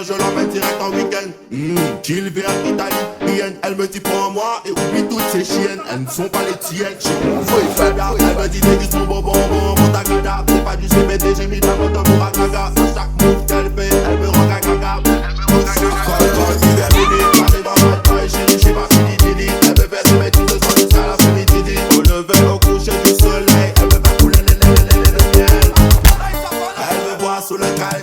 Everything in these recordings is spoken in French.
Je l'emmène direct en week-end. Qu'il vient d'Italie, elle me dit prends-moi et oublie toutes ces chiennes. Elles ne sont pas les tiennes. Elle me dit déguise mon bonbon, mon tagada. C'est pas du CBD, j'ai mis de la mode dans mon ragaga. À chaque move qu'elle fait, elle me rend gaga. Quand l'hiver venu, j'arrive en matin et chérie, j'ai pas fini Didi. Elle me fait des bêtises de sang jusqu'à la l'après-midi. Au lever, au coucher du soleil, elle me fait couler le miel. Elle me voit sous le calme.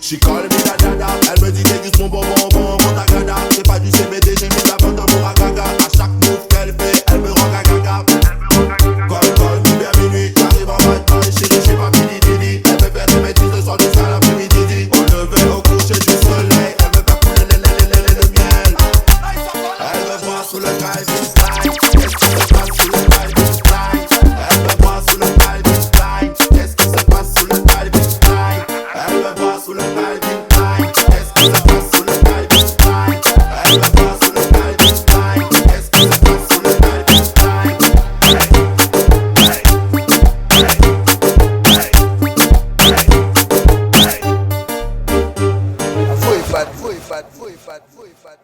She call me da da da, elle me dit déguise mon bonbon, mon tagada. C'est pas du CBD, j'ai mis de la vente dans mon ragaga. À chaque move qu'elle fait, elle me rend gaga. Call, l'hiver minuit, j'arrive en matin et chérie, j'ai pas fini Didi. Elle me fait des bêtises de soir jusqu'à l'après-midi. Au lever, au coucher du soleil, elle me fait couler le miel. Elle me voit sous le driving line, qu'est-ce qui se passe sous le driving line? Elle me voit sous le driving line, qu'est-ce qui se passe sous le driving line? Elle me voit sous le driving line, qu'est-ce qui se passe sous le driving line? Elle me voit sous le driving line, qu'est-ce qui se passe sous le driving line? Foi fat.